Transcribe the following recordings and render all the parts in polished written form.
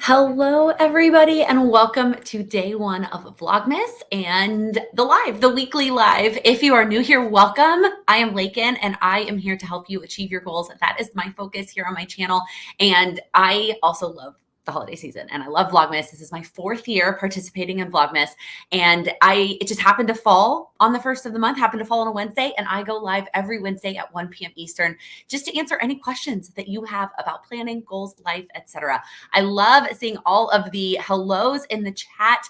Hello, everybody, and welcome to day one of Vlogmas and the weekly live. If you are new here, welcome. I am Laken, and I am here to help you achieve your goals. That is my focus here on my channel. And I also love the holiday season, and I love Vlogmas. This is my 4th year participating in Vlogmas, and it just happened to fall on the first of the month, happened to fall on a Wednesday, and I go live every Wednesday at 1 p.m. Eastern just to answer any questions that you have about planning, goals, life, etc. I love seeing all of the hellos in the chat.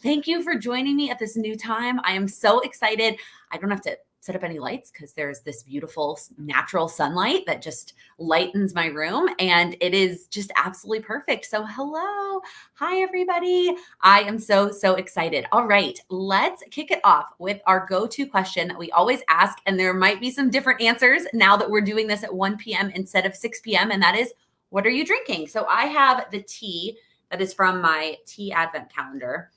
Thank you for joining me at this new time. I am so excited. I don't have to set up any lights because there's this beautiful natural sunlight that just lightens my room, and it is just absolutely perfect. So hello. Hi, everybody. I am so excited. All right, let's kick it off with our go-to question that we always ask, and there might be some different answers now that we're doing this at 1 p.m. instead of 6 p.m., and that is, what are you drinking? So I have the tea that is from my tea advent calendar.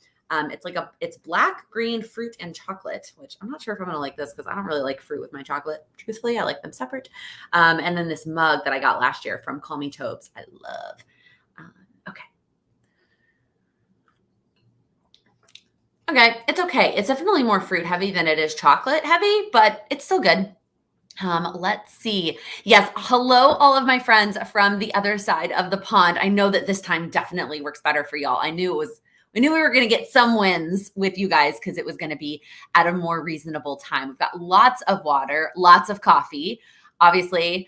It's black, green, fruit, and chocolate, which I'm not sure if I'm going to like this because I don't really like fruit with my chocolate. Truthfully, I like them separate. And then this mug that I got last year from Call Me Tobes, I love. Okay, it's okay. It's definitely more fruit heavy than it is chocolate heavy, but it's still good. Let's see. Yes. Hello, all of my friends from the other side of the pond. I know that this time definitely works better for y'all. We knew we were going to get some wins with you guys because it was going to be at a more reasonable time. We've got lots of water, lots of coffee, obviously,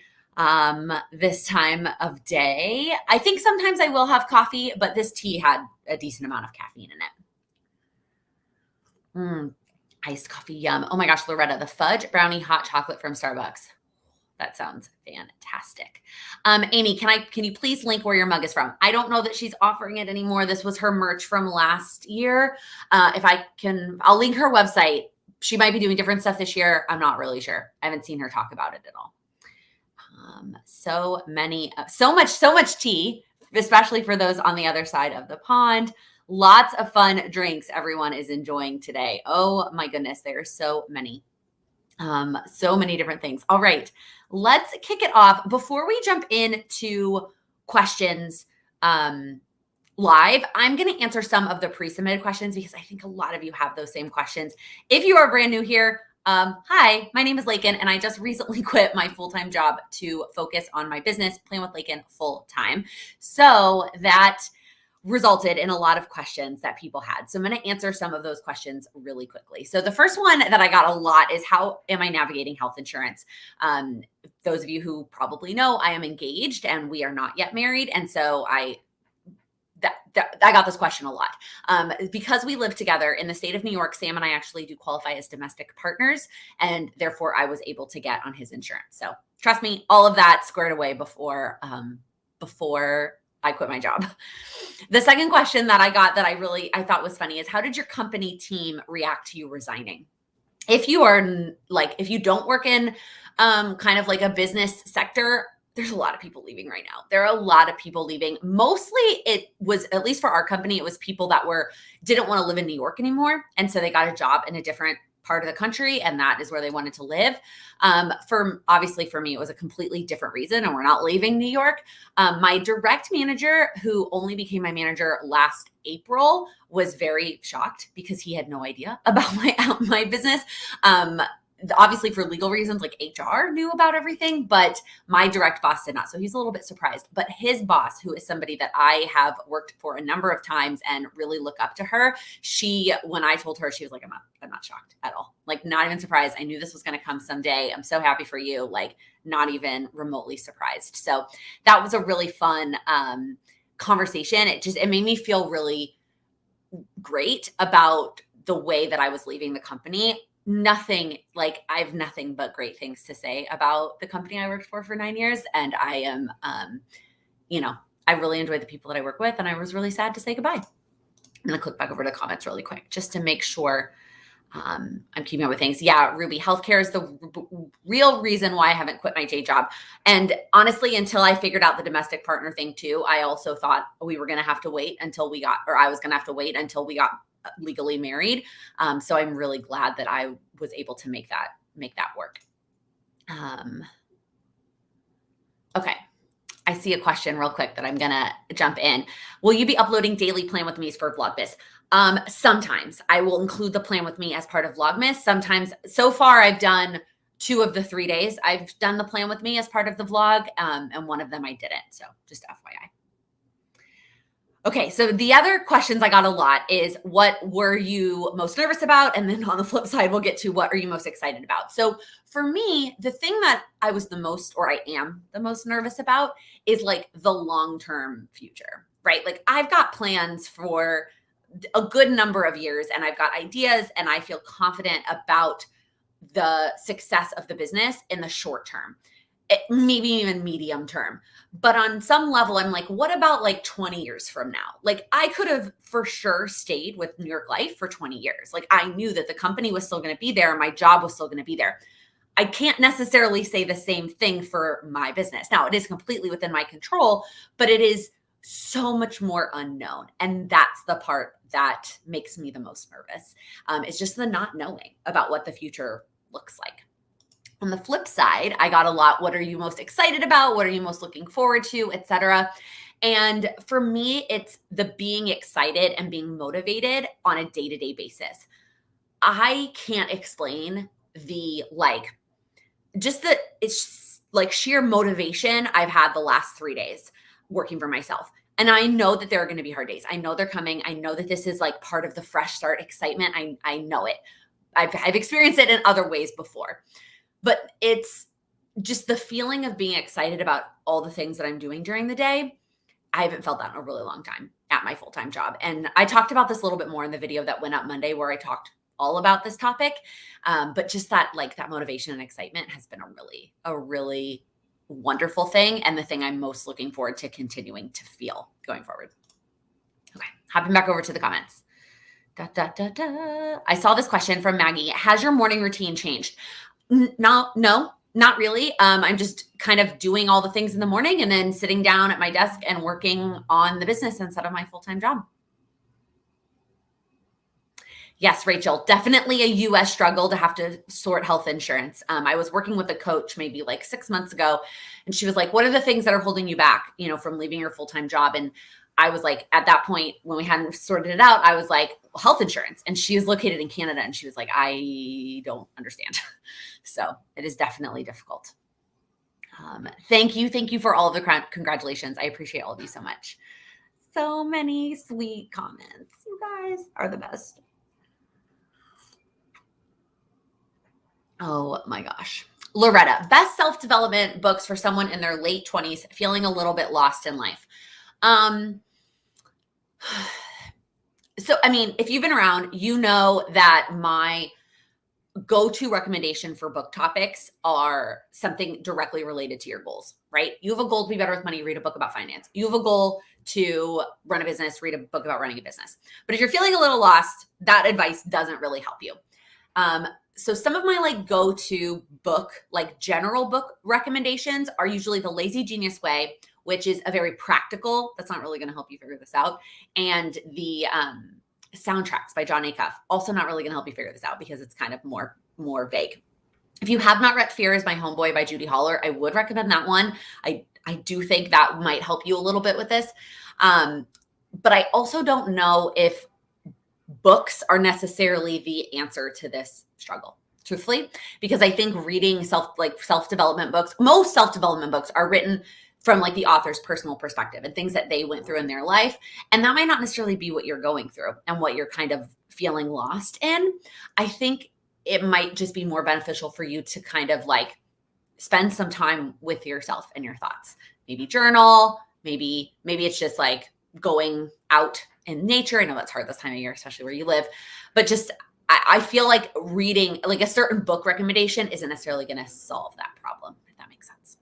this time of day. I think sometimes I will have coffee, but this tea had a decent amount of caffeine in it. Iced coffee, yum. Oh my gosh, Loretta, the fudge brownie hot chocolate from Starbucks. That sounds fantastic. Amy, can you please link where your mug is from? I don't know that she's offering it anymore. This was her merch from last year. If I can, I'll link her website. She might be doing different stuff this year. I'm not really sure. I haven't seen her talk about it at all. So much tea, especially for those on the other side of the pond. Lots of fun drinks everyone is enjoying today. Oh my goodness, there are so many different things. All right, let's kick it off. Before we jump into questions live, I'm going to answer some of the pre-submitted questions because I think a lot of you have those same questions. If you are brand new here, hi, my name is Laken, and I just recently quit my full-time job to focus on my business, Plan with Laken, full-time. So that resulted in a lot of questions that people had. So I'm going to answer some of those questions really quickly. So the first one that I got a lot is, how am I navigating health insurance? Those of you who probably know, I am engaged and we are not yet married. And so I got this question a lot. Because we live together in the state of New York, Sam and I actually do qualify as domestic partners, and therefore I was able to get on his insurance. So trust me, all of that squared away before I quit my job. The second question that I got that I thought was funny is, how did your company team react to you resigning? If you don't work in kind of like a business sector, there's a lot of people leaving right now. There are a lot of people leaving. Mostly it was, at least for our company, it was people that didn't want to live in New York anymore. And so they got a job in a different part of the country, and that is where they wanted to live. Obviously for me, it was a completely different reason, and we're not leaving New York. My direct manager, who only became my manager last April, was very shocked because he had no idea about my business. Obviously for legal reasons, like HR knew about everything, but my direct boss did not. So he's a little bit surprised. But his boss, who is somebody that I have worked for a number of times and really look up to her, when I told her, she was like, I'm not shocked at all. Like, not even surprised. I knew this was going to come someday. I'm so happy for you. Like, not even remotely surprised. So that was a really fun conversation. It made me feel really great about the way that I was leaving the company. I have nothing but great things to say about the company I worked for 9 years. And I am, I really enjoyed the people that I work with, and I was really sad to say goodbye. I'm going to click back over to the comments really quick just to make sure I'm keeping up with things. Yeah, Ruby, healthcare is the real reason why I haven't quit my day job. And honestly, until I figured out the domestic partner thing too, I also thought we were going to have to wait until I was going to have to wait until we got legally married. So I'm really glad that I was able to make that work. Okay. I see a question real quick that I'm gonna jump in. Will you be uploading daily plan with me's for Vlogmas? Sometimes I will include the plan with me as part of Vlogmas. Sometimes, so far I've done 2 of the 3 days. I've done the plan with me as part of the vlog, and one of them I didn't. So just FYI. Okay, so the other questions I got a lot is what were you most nervous about? And then on the flip side, we'll get to what are you most excited about? So for me, the thing that I was the most, or I am the most nervous about is like the long-term future, right? Like I've got plans for a good number of years and I've got ideas and I feel confident about the success of the business in the short term. Maybe even medium term. But on some level, I'm like, what about like 20 years from now? Like I could have for sure stayed with New York Life for 20 years. Like I knew that the company was still going to be there and my job was still going to be there. I can't necessarily say the same thing for my business. Now it is completely within my control, but it is so much more unknown. And that's the part that makes me the most nervous. It's just the not knowing about what the future looks like. On the flip side, I got a lot, what are you most excited about? What are you most looking forward to, etc. And for me, it's the being excited and being motivated on a day-to-day basis. I can't explain the it's like sheer motivation I've had the last 3 days working for myself. And I know that there are going to be hard days. I know they're coming. I know that this is like part of the fresh start excitement. I know it. I've experienced it in other ways before. But it's just the feeling of being excited about all the things that I'm doing during the day. I haven't felt that in a really long time at my full-time job. And I talked about this a little bit more in the video that went up Monday where I talked all about this topic. But just that motivation and excitement has been a really wonderful thing. And the thing I'm most looking forward to continuing to feel going forward. Okay, hopping back over to the comments. I saw this question from Maggie. Has your morning routine changed? No, not really. I'm just kind of doing all the things in the morning and then sitting down at my desk and working on the business instead of my full-time job. Yes, Rachel, definitely a US struggle to have to sort health insurance. I was working with a coach maybe like 6 months ago, and she was like, what are the things that are holding you back, from leaving your full-time job? And I was like, at that point, when we hadn't sorted it out, I was like, health insurance. And she is located in Canada. And she was like, I don't understand. So it is definitely difficult. Thank you for all of the congratulations. I appreciate all of you so much. So many sweet comments. You guys are the best. Oh my gosh. Loretta, best self-development books for someone in their late 20s, feeling a little bit lost in life. So, I mean, if you've been around, you know that my go-to recommendation for book topics are something directly related to your goals, right? You have a goal to be better with money, read a book about finance. You have a goal to run a business, read a book about running a business. But if you're feeling a little lost, that advice doesn't really help you. So some of my go-to book, general book recommendations are usually The Lazy Genius Way, which is a very practical, that's not really going to help you figure this out. And the Soundtracks by John Acuff, also not really going to help you figure this out because it's kind of more vague. If you have not read Fear is My Homeboy by Judy Holler, I would recommend that one. I do think that might help you a little bit with this. But I also don't know if books are necessarily the answer to this struggle, truthfully, because I think reading self-development books, most self-development books are written from the author's personal perspective and things that they went through in their life. And that might not necessarily be what you're going through and what you're kind of feeling lost in. I think it might just be more beneficial for you to kind of spend some time with yourself and your thoughts. Maybe journal, maybe it's just going out in nature. I know that's hard this time of year, especially where you live, but just, I feel like reading a certain book recommendation isn't necessarily going to solve that problem, if that makes sense.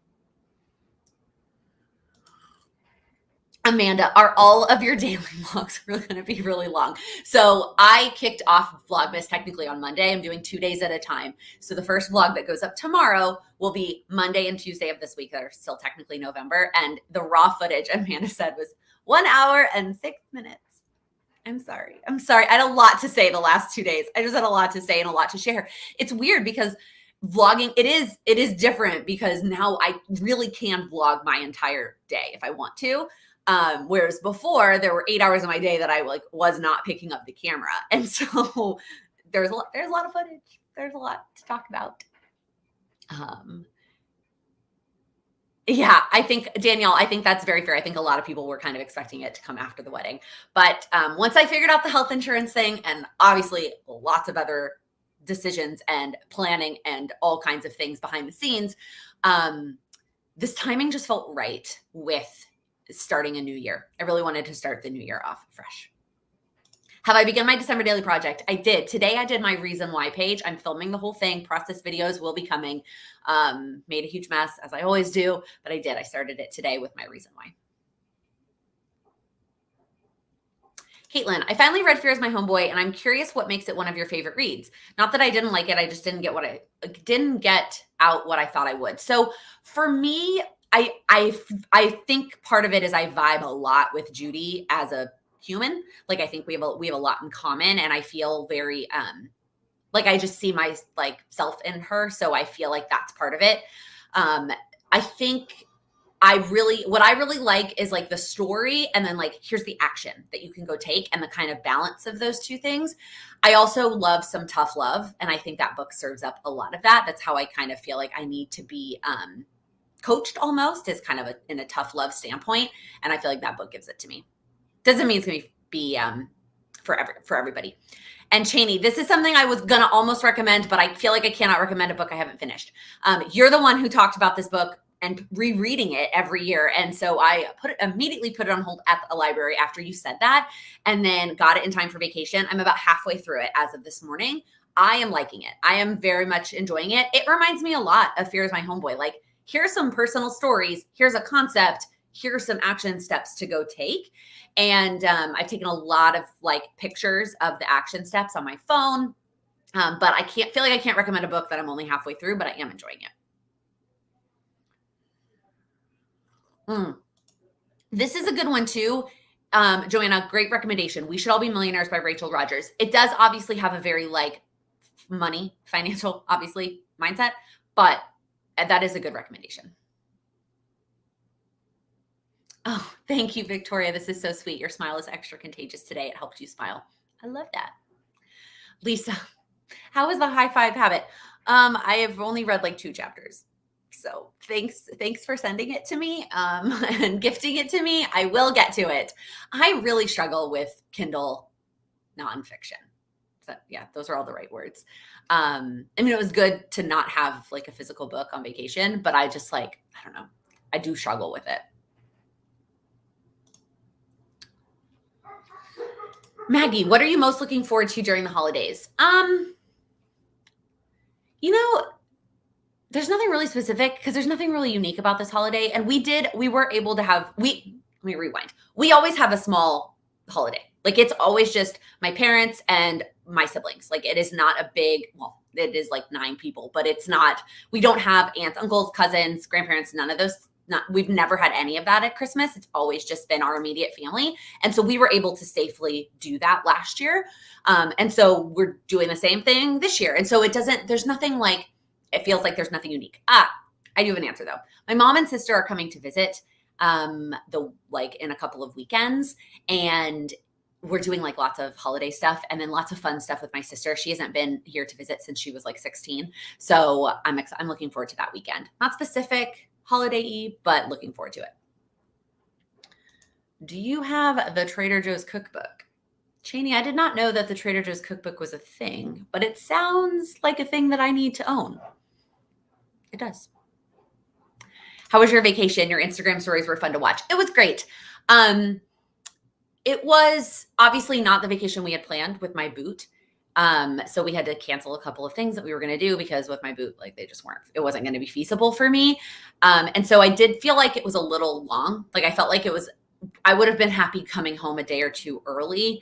Amanda, are all of your daily vlogs really going to be really long? So I kicked off Vlogmas technically on Monday. I'm doing 2 days at a time. So the first vlog that goes up tomorrow will be Monday and Tuesday of this week that are still technically November. And the raw footage, Amanda said, was 1 hour and 6 minutes. I'm sorry. I had a lot to say the last 2 days. I just had a lot to say and a lot to share. It's weird because vlogging, it is different because now I really can vlog my entire day if I want to. Whereas before there were 8 hours of my day that I like was not picking up the camera. And so there's a lot of footage. There's a lot to talk about. Yeah, I think, Danielle, I think that's very fair. I think a lot of people were kind of expecting it to come after the wedding. But once I figured out the health insurance thing, and obviously lots of other decisions and planning and all kinds of things behind the scenes, this timing just felt right with starting a new year. I really wanted to start the new year off fresh. Have I begun my December daily project? I did. Today I did my reason why page. I'm filming the whole thing. Process videos will be coming. Made a huge mess as I always do, but I did. I started it today with my reason why. Caitlin, I finally read Fear is My Homeboy, and I'm curious what makes it one of your favorite reads. Not that I didn't like it. I just didn't get out what I thought I would. So for me, I think part of it is I vibe a lot with Judy as a human. Like, I think we have a lot in common, and I feel very like I just see my like self in her, so I feel like that's part of it. I think what I really like is like the story, and then like here's the action that you can go take, and the kind of balance of those two things. I also love some tough love, and I think that book serves up a lot of that. That's how I kind of feel like I need to be coached, almost, is kind of in a tough love standpoint, and I feel like that book gives it to me. Doesn't mean it's going to be for everybody. And Cheney, this is something I was going to almost recommend, but I feel like I cannot recommend a book I haven't finished. You're the one who talked about this book and rereading it every year. And so I immediately put it on hold at the library after you said that, and then got it in time for vacation. I'm about halfway through it as of this morning. I am liking it. I am very much enjoying it. It reminds me a lot of Fear is My Homeboy. Like, here's some personal stories. Here's a concept. Here's some action steps to go take. And I've taken a lot of like pictures of the action steps on my phone. But I can't recommend a book that I'm only halfway through, but I am enjoying it. This is a good one too. Joanna, great recommendation. We Should All Be Millionaires by Rachel Rodgers. It does obviously have a very like financial, obviously, mindset, but that is a good recommendation. Oh, thank you, Victoria. This is so sweet. Your smile is extra contagious today. It helped you smile. I love that. Lisa, how is the high five habit? I have only read like 2 chapters. So thanks for sending it to me and gifting it to me. I will get to it. I really struggle with Kindle nonfiction. So yeah, those are all the right words. I mean, it was good to not have like a physical book on vacation, but I just I don't know. I do struggle with it. Maggie, what are you most looking forward to during the holidays? There's nothing really specific because there's nothing really unique about this holiday. And we were able to have, let me rewind. We always have a small holiday. Like, it's always just my parents and my siblings. Like, it is not a big, well, it is like 9 people, but it's not, we don't have aunts, uncles, cousins, grandparents, none of those. We've never had any of that at Christmas. It's always just been our immediate family. And so we were able to safely do that last year. And so we're doing the same thing this year. And so there's nothing like, it feels like there's nothing unique. I do have an answer though. My mom and sister are coming to visit in a couple of weekends, and we're doing like lots of holiday stuff and then lots of fun stuff with my sister. She hasn't been here to visit since she was like 16. So I'm looking forward to that weekend. Not specific holiday-y, but looking forward to it. Do you have the Trader Joe's cookbook? Cheney, I did not know that the Trader Joe's cookbook was a thing, but it sounds like a thing that I need to own. It does. How was your vacation? Your Instagram stories were fun to watch. It was great. It was obviously not the vacation we had planned with my boot. So we had to cancel a couple of things that we were going to do because with my boot, like it wasn't going to be feasible for me. And so I did feel like it was a little long. Like, I felt like I would have been happy coming home a day or 2 early.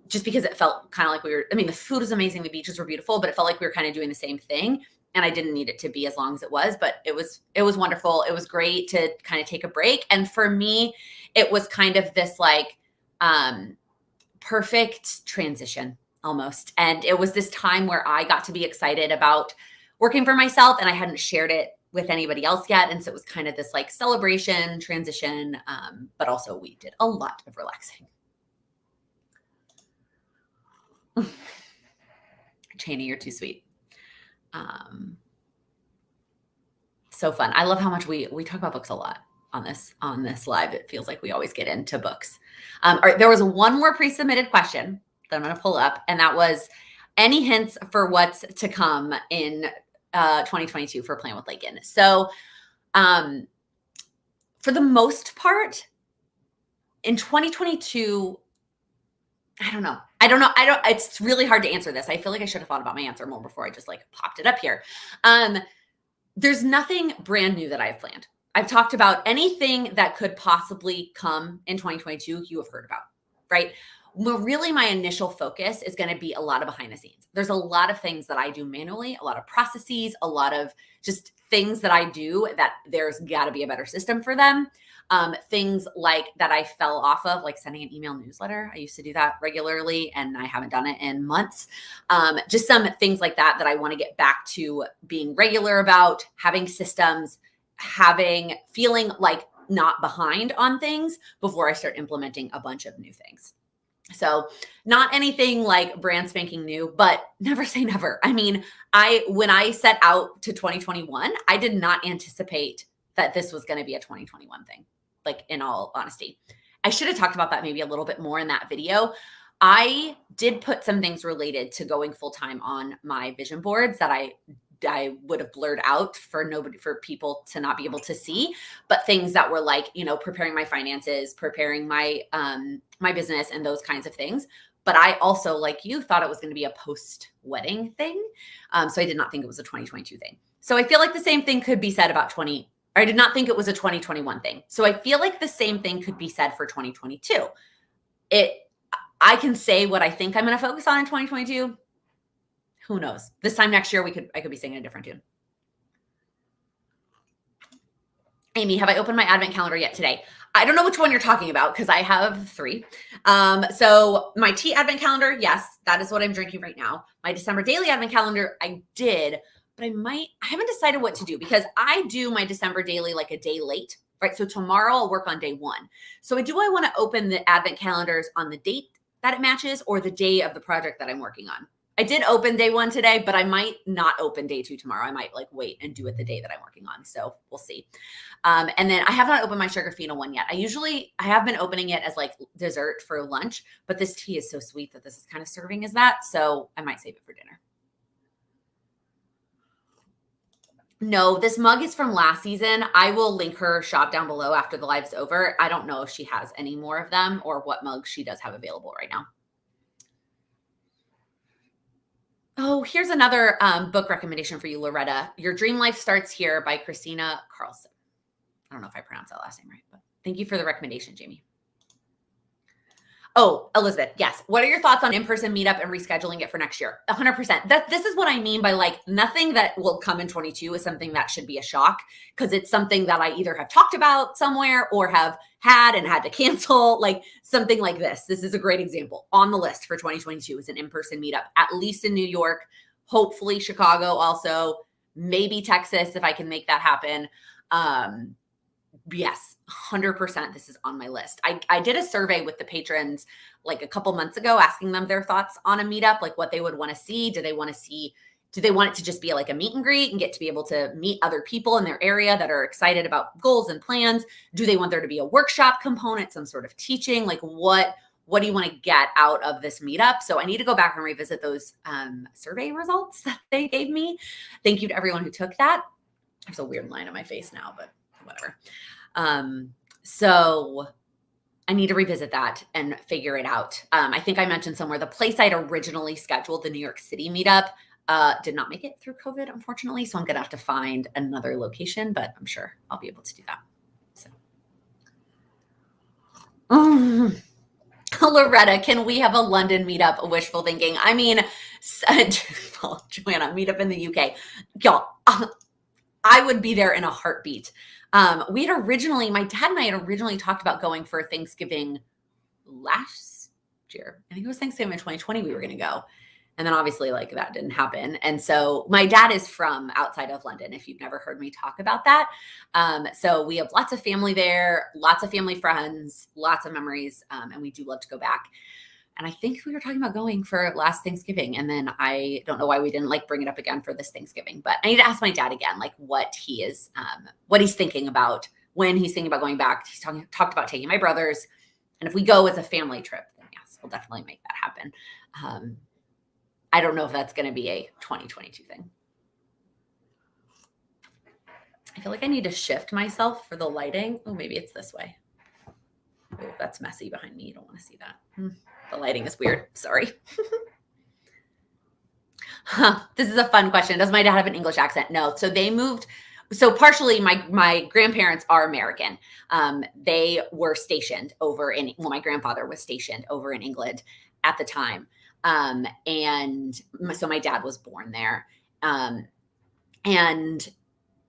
Just because it felt kind of like the food was amazing. The beaches were beautiful, but it felt like we were kind of doing the same thing. And I didn't need it to be as long as it was, but it was wonderful. It was great to kind of take a break. And for me, it was kind of this like, perfect transition. almost. And it was this time where I got to be excited about working for myself, and I hadn't shared it with anybody else yet. And so it was kind of this like celebration, transition, but also we did a lot of relaxing. Cheney, you're too sweet. So fun. I love how much we talk about books a lot on this live. It feels like we always get into books. All right, there was one more pre-submitted question that I'm going to pull up, and that was any hints for what's to come in 2022 for Plan with Laken. So for the most part, in 2022, I don't know. It's really hard to answer this. I feel like I should have thought about my answer more before I just like popped it up here. There's nothing brand new that I've planned. I've talked about anything that could possibly come in 2022 you have heard about, right? Well, really my initial focus is going to be a lot of behind the scenes. There's a lot of things that I do manually, a lot of processes, a lot of just things that I do that there's got to be a better system for them. Things like that I fell off of, like sending an email newsletter. I used to do that regularly and I haven't done it in months. Just some things like that I want to get back to being regular about, having systems, feeling like not behind on things before I start implementing a bunch of new things. So not anything like brand spanking new, but never say never. I mean, when I set out to 2021, I did not anticipate that this was going to be a 2021 thing. Like in all honesty, I should have talked about that maybe a little bit more in that video. I did put some things related to going full-time on my vision boards that I would have blurred out for people to not be able to see, but things that were like, preparing my finances, preparing my, my business and those kinds of things. But I also, like you, thought it was going to be a post-wedding thing. So I did not think it was a 2022 thing. So I feel like the same thing could be said about I did not think it was a 2021 thing. So I feel like the same thing could be said for 2022. I can say what I think I'm going to focus on in 2022. Who knows? This time next year, I could be singing a different tune. Amy, have I opened my advent calendar yet today? I don't know which one you're talking about because I have 3. So my tea advent calendar, yes, that is what I'm drinking right now. My December daily advent calendar, I did, but I haven't decided what to do because I do my December daily like a day late, right? So tomorrow I'll work on day 1. So do I want to open the advent calendars on the date that it matches or the day of the project that I'm working on? I did open day 1 today, but I might not open day 2 tomorrow. I might like wait and do it the day that I'm working on. So we'll see. And then I have not opened my Sugarfina one yet. I have been opening it as like dessert for lunch, but this tea is so sweet that this is kind of serving as that. So I might save it for dinner. No, this mug is from last season. I will link her shop down below after the live's over. I don't know if she has any more of them or what mugs she does have available right now. Oh, here's another book recommendation for you, Loretta. Your Dream Life Starts Here by Christina Carlson. I don't know if I pronounced that last name right, but thank you for the recommendation, Jamie. Oh, Elizabeth, yes. What are your thoughts on in-person meetup and rescheduling it for next year? 100%. This is what I mean by like nothing that will come in 22 is something that should be a shock because it's something that I either have talked about somewhere or have had and had to cancel, like something like this. This is a great example. On the list for 2022 is an in-person meetup, at least in New York, hopefully Chicago also, maybe Texas if I can make that happen. Yes, 100%. This is on my list. I did a survey with the patrons like a couple months ago, asking them their thoughts on a meetup, like what they would want to see. Do they want it to just be like a meet and greet and get to be able to meet other people in their area that are excited about goals and plans? Do they want there to be a workshop component, some sort of teaching? Like what do you want to get out of this meetup? So I need to go back and revisit those survey results that they gave me. Thank you to everyone who took that. There's a weird line on my face now, but whatever. So I need to revisit that and figure it out. I think I mentioned somewhere the place I'd originally scheduled, the New York City meetup, did not make it through COVID, unfortunately. So I'm going to have to find another location, but I'm sure I'll be able to do that. So. Loretta, can we have a London meetup? Wishful thinking. I mean, Joanna, meetup in the UK. Y'all, I would be there in a heartbeat. My dad and I had originally talked about going for Thanksgiving last year. I think it was Thanksgiving in 2020 we were going to go. And then obviously like that didn't happen. And so my dad is from outside of London, if you've never heard me talk about that. So we have lots of family there, lots of family friends, lots of memories. And we do love to go back. And I think we were talking about going for last Thanksgiving. And then I don't know why we didn't like bring it up again for this Thanksgiving, but I need to ask my dad again, like what he's thinking about when he's thinking about going back. He's talked about taking my brothers. And if we go as a family trip, then yes, we'll definitely make that happen. I don't know if that's going to be a 2022 thing. I feel like I need to shift myself for the lighting. Oh, maybe it's this way. Oh, that's messy behind me. You don't want to see that. The lighting is weird. Sorry. This is a fun question. Does my dad have an English accent? No. So they moved. So partially my grandparents are American. They were stationed over my grandfather was stationed over in England at the time. And so my dad was born there. And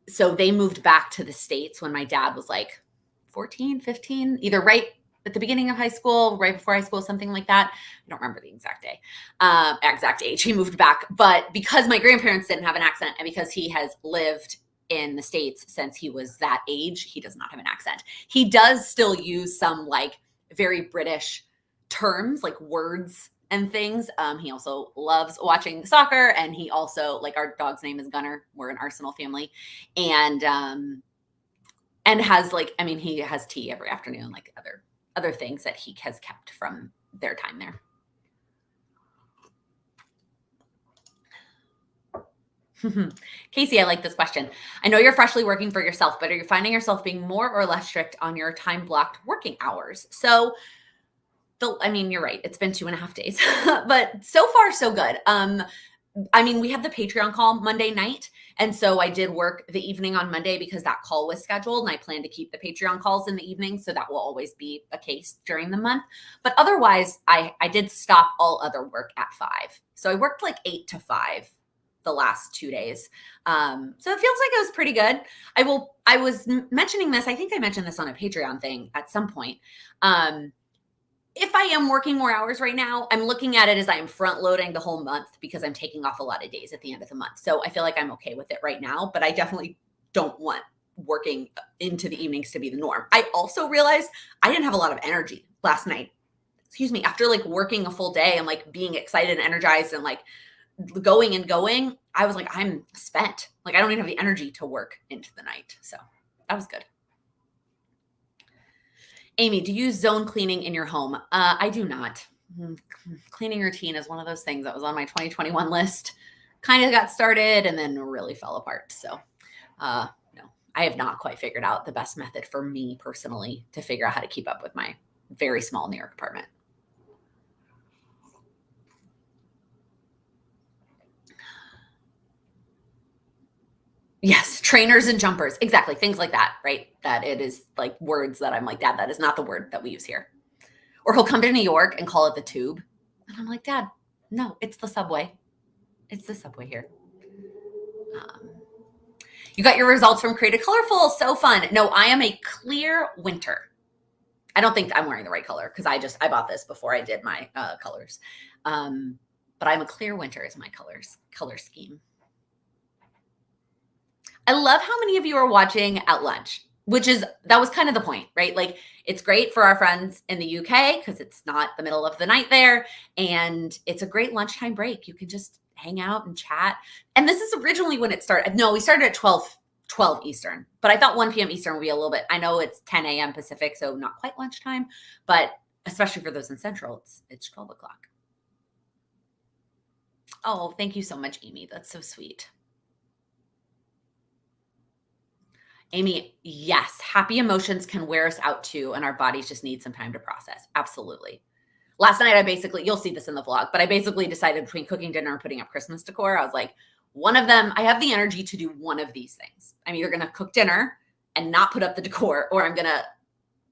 so they moved back to the States when my dad was like 14, 15, either right at the beginning of high school, right before high school, something like that. I don't remember the exact age he moved back. But because my grandparents didn't have an accent and because he has lived in the States since he was that age, he does not have an accent. He does still use some like very British terms, like words and things. He also loves watching soccer, and he also, like, our dog's name is Gunner. We're an Arsenal family, and has like, I mean, he has tea every afternoon, like other things that he has kept from their time there. Casey, I like this question. I know you're freshly working for yourself, but are you finding yourself being more or less strict on your time blocked working hours? So I mean, you're right. It's been 2.5 days, but so far so good. I mean, we had the Patreon call Monday night. And so I did work the evening on Monday because that call was scheduled, and I plan to keep the Patreon calls in the evening. So that will always be a case during the month. But otherwise, I did stop all other work at 5. So I worked like 8 to 5 the last 2 days. So it feels like it was pretty good. I was mentioning this. I think I mentioned this on a Patreon thing at some point. If I am working more hours right now, I'm looking at it as I am front loading the whole month because I'm taking off a lot of days at the end of the month. So I feel like I'm okay with it right now, but I definitely don't want working into the evenings to be the norm. I also realized I didn't have a lot of energy last night. After like working a full day and like being excited and energized and like going, I was like, I'm spent. Like I don't even have the energy to work into the night. So that was good. Amy, do you use zone cleaning in your home? I do not. Cleaning routine is one of those things that was on my 2021 list. Kind of got started and then really fell apart. So no, I have not quite figured out the best method for me personally to figure out how to keep up with my very small New York apartment. Yes, trainers and jumpers. Exactly. Things like that, right? That it is like words that I'm like, Dad, that is not the word that we use here. Or he'll come to New York and call it the tube. And I'm like, Dad, no, it's the subway. It's the subway here. You got your results from Created Colorful. So fun. No, I am a clear winter. I don't think I'm wearing the right color because I bought this before I did my colors. But I'm a clear winter is my color scheme. I love how many of you are watching at lunch, that was kind of the point, right? Like it's great for our friends in the UK because it's not the middle of the night there. And it's a great lunchtime break. You can just hang out and chat. And this is originally when it started. No, we started at 12 Eastern, but I thought 1 p.m. Eastern would be a little bit, I know it's 10 a.m. Pacific, so not quite lunchtime, but especially for those in Central, it's 12 o'clock. Oh, thank you so much, Amy. That's so sweet. Amy, yes, happy emotions can wear us out too, and our bodies just need some time to process. Absolutely. Last night, you'll see this in the vlog, but I basically decided between cooking dinner and putting up Christmas decor, I was like, one of them, I have the energy to do one of these things. I'm either going to cook dinner and not put up the decor, or I'm going to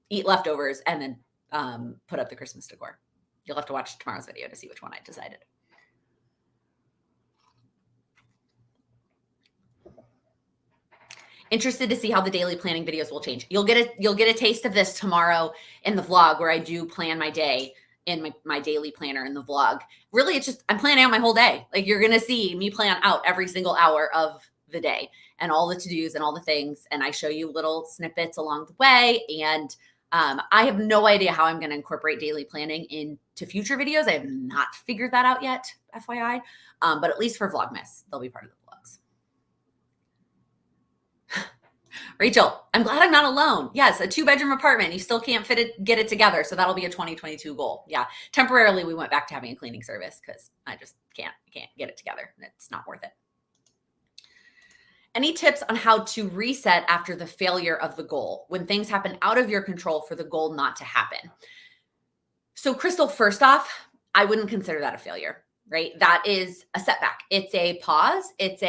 eat leftovers and then put up the Christmas decor. You'll have to watch tomorrow's video to see which one I decided. Interested to see how the daily planning videos will change. You'll get a taste of this tomorrow in the vlog where I do plan my day in my daily planner in the vlog. Really, it's just I'm planning out my whole day. Like you're going to see me plan out every single hour of the day and all the to-dos and all the things. And I show you little snippets along the way. And I have no idea how I'm going to incorporate daily planning into future videos. I have not figured that out yet, FYI. But at least for Vlogmas, they'll be part of the vlogs. Rachel, I'm glad I'm not alone. Yes, a 2-bedroom apartment. You still can't get it together. So that'll be a 2022 goal. Yeah. Temporarily, we went back to having a cleaning service because I just can't get it together. It's not worth it. Any tips on how to reset after the failure of the goal when things happen out of your control for the goal not to happen? So Crystal, first off, I wouldn't consider that a failure, right? That is a setback. It's a pause. It's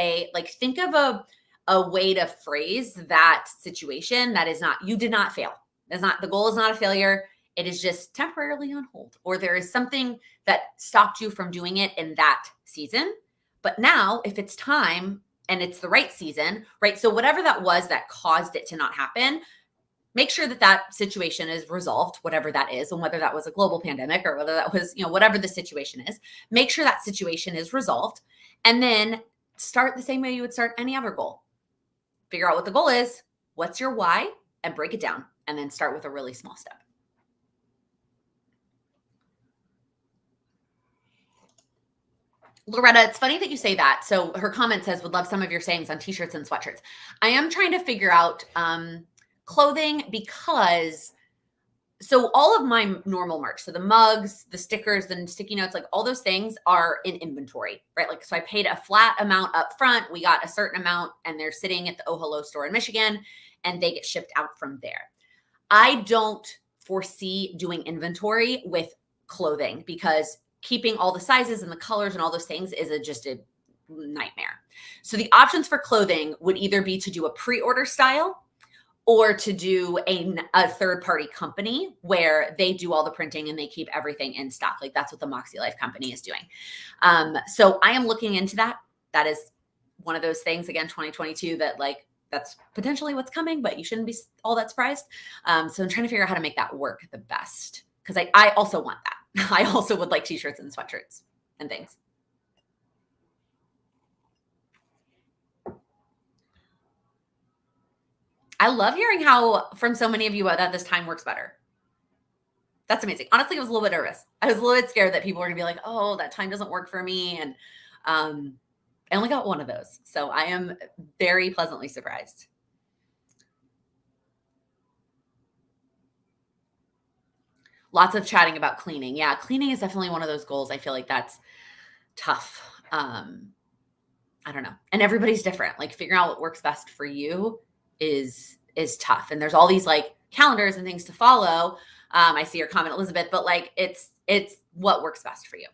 think of a way to phrase that situation that is not, you did not fail. The goal is not a failure. It is just temporarily on hold, or there is something that stopped you from doing it in that season. But now if it's time, and it's the right season, right? So whatever that was that caused it to not happen, make sure that situation is resolved, whatever that is, and whether that was a global pandemic or whether that was, whatever the situation is, make sure that situation is resolved. And then start the same way you would start any other goal. Figure out what the goal is, what's your why, and break it down. And then start with a really small step. Loretta, it's funny that you say that. So her comment says, would love some of your sayings on t-shirts and sweatshirts. I am trying to figure out clothing because, so all of my normal merch, so the mugs, the stickers, the sticky notes, like all those things are in inventory, right? Like, so I paid a flat amount up front. We got a certain amount and they're sitting at the Oh Hello store in Michigan and they get shipped out from there. I don't foresee doing inventory with clothing because keeping all the sizes and the colors and all those things is just a nightmare. So the options for clothing would either be to do a pre-order style or to do a third-party company where they do all the printing and they keep everything in stock. Like that's what the Moxie Life company is doing. So I am looking into that. That is one of those things, again, 2022, that that's potentially what's coming, but you shouldn't be all that surprised. So I'm trying to figure out how to make that work the best because I also want that. I also would like t-shirts and sweatshirts and things. I love hearing how from so many of you that this time works better. That's amazing. Honestly, I was a little bit nervous. I was a little bit scared that people were gonna be like, oh, that time doesn't work for me. And I only got one of those. So I am very pleasantly surprised. Lots of chatting about cleaning. Yeah, cleaning is definitely one of those goals. I feel like that's tough. I don't know. And everybody's different. Like figuring out what works best for you is tough. And there's all these like calendars and things to follow. I see your comment, Elizabeth, but like it's what works best for you.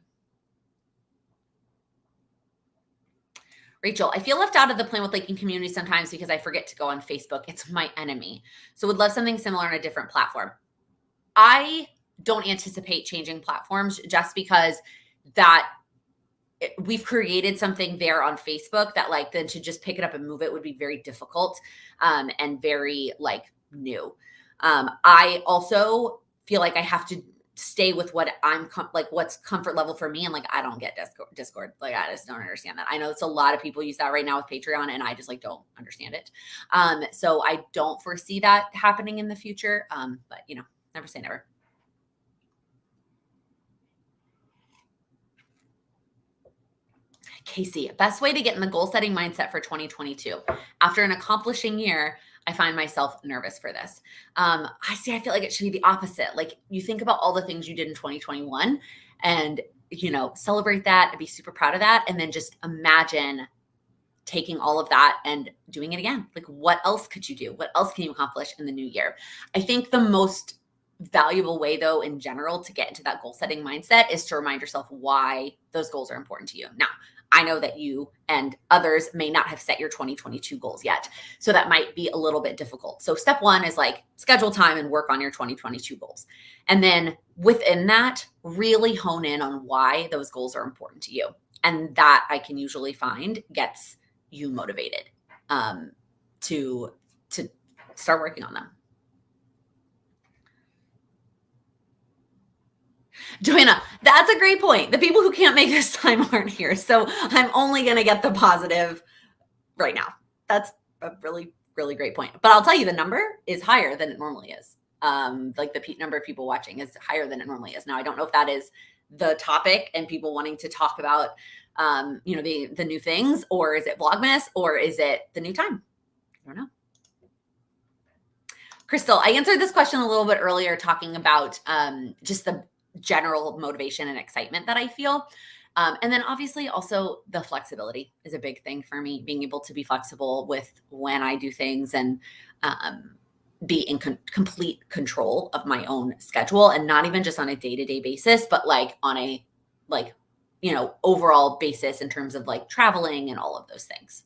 Rachel, I feel left out of the Plan with Laken community sometimes because I forget to go on Facebook. It's my enemy. So would love something similar on a different platform. I don't anticipate changing platforms just because we've created something there on Facebook that then to just pick it up and move it would be very difficult and very new. I also feel like I have to stay with what what's comfort level for me. And I don't get Discord. I just don't understand that. I know it's a lot of people use that right now with Patreon and I just don't understand it. So I don't foresee that happening in the future. But never say never. Casey, best way to get in the goal setting mindset for 2022. After an accomplishing year, I find myself nervous for this. I feel like it should be the opposite. You think about all the things you did in 2021 and, celebrate that and be super proud of that. And then just imagine taking all of that and doing it again. What else could you do? What else can you accomplish in the new year? I think the most valuable way though, in general, to get into that goal setting mindset is to remind yourself why those goals are important to you. Now, I know that you and others may not have set your 2022 goals yet. So that might be a little bit difficult. So step one is schedule time and work on your 2022 goals. And then within that, really hone in on why those goals are important to you. And that I can usually find gets you motivated to start working on them. Joanna, that's a great point. The people who can't make this time aren't here. So I'm only going to get the positive right now. That's a really, really great point. But I'll tell you, the number is higher than it normally is. Like the number of people watching is higher than it normally is. Now, I don't know if that is the topic and people wanting to talk about, the new things, or is it Vlogmas, or is it the new time? I don't know. Crystal, I answered this question a little bit earlier, talking about just the general motivation and excitement that I feel. And then obviously also the flexibility is a big thing for me, being able to be flexible with when I do things, and be in complete control of my own schedule, and not even just on a day-to-day basis, but like on a overall basis in terms of like traveling and all of those things.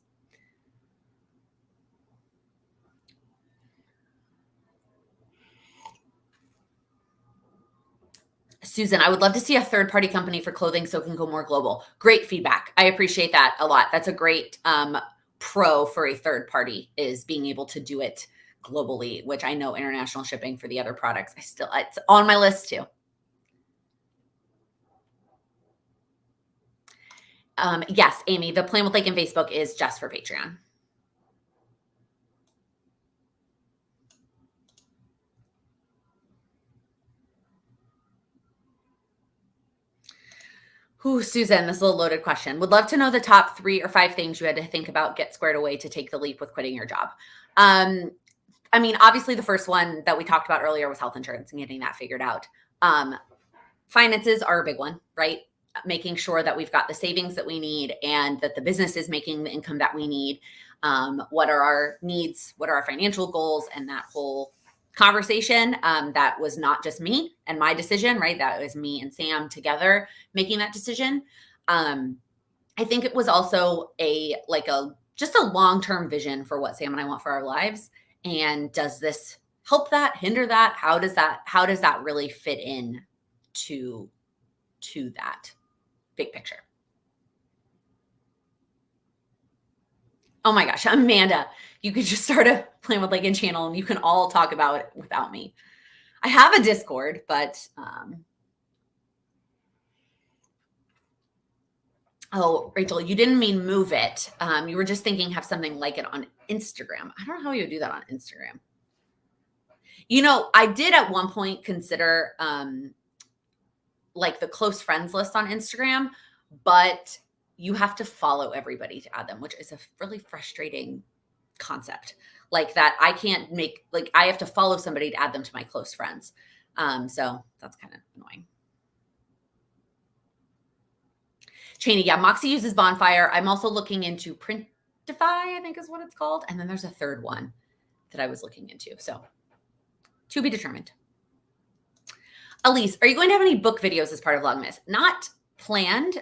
Susan, I would love to see a third-party company for clothing so it can go more global. Great feedback. I appreciate that a lot. That's a great pro for a third party, is being able to do it globally, which I know international shipping for the other products, it's on my list too. Yes, Amy, the plan with Laken Facebook is just for Patreon. Ooh, Susan, this is a loaded question. Would love to know the top 3 or 5 things you had to think about, get squared away to take the leap with quitting your job. I mean, obviously the first one that we talked about earlier was health insurance and getting that figured out. Finances are a big one, right? Making sure that we've got the savings that we need, and that the business is making the income that we need. What are our needs? What are our financial goals? And that whole conversation, that was not just me and my decision, right? That was me and Sam together making that decision. I think it was also just a long-term vision for what Sam and I want for our lives. And does this help that, hinder that? How does that really fit in to that big picture? Oh my gosh, Amanda, you could just start a Plan with Laken channel and you can all talk about it without me. I have a Discord, but oh, Rachel, you didn't mean move it. You were just thinking have something like it on Instagram. I don't know how you would do that on Instagram. I did at one point consider like the close friends list on Instagram, but you have to follow everybody to add them, which is a really frustrating concept. Like that I can't make, like I have to follow somebody to add them to my close friends. So that's kind of annoying. Cheney, yeah, Moxie uses Bonfire. I'm also looking into Printify, I think is what it's called. And then there's a third one that I was looking into. So to be determined. Elise, are you going to have any book videos as part of Vlogmas? Not planned.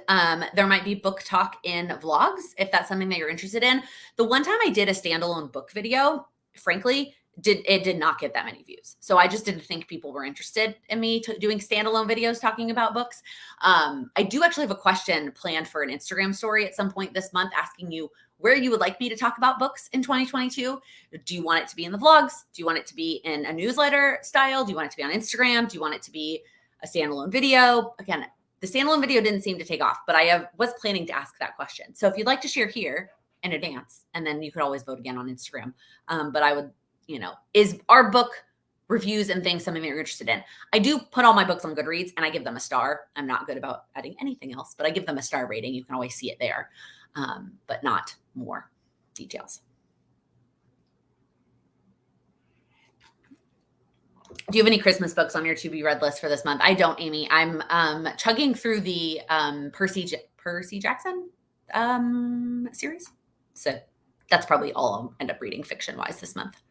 There might be book talk in vlogs if that's something that you're interested in. The one time I did a standalone book video, frankly, it did not get that many views. So I just didn't think people were interested in me doing standalone videos talking about books. I do actually have a question planned for an Instagram story at some point this month, asking you where you would like me to talk about books in 2022. Do you want it to be in the vlogs? Do you want it to be in a newsletter style? Do you want it to be on Instagram? Do you want it to be a standalone video? Again, the standalone video didn't seem to take off, but I was planning to ask that question. So if you'd like to share here in advance, and then you could always vote again on Instagram. But I would, is our book reviews and things something that you're interested in? I do put all my books on Goodreads and I give them a star. I'm not good about adding anything else, but I give them a star rating. You can always see it there, but not more details. Do you have any Christmas books on your to be read list for this month? I don't, Amy. I'm chugging through the Percy Jackson series. So that's probably all I'll end up reading fiction-wise this month.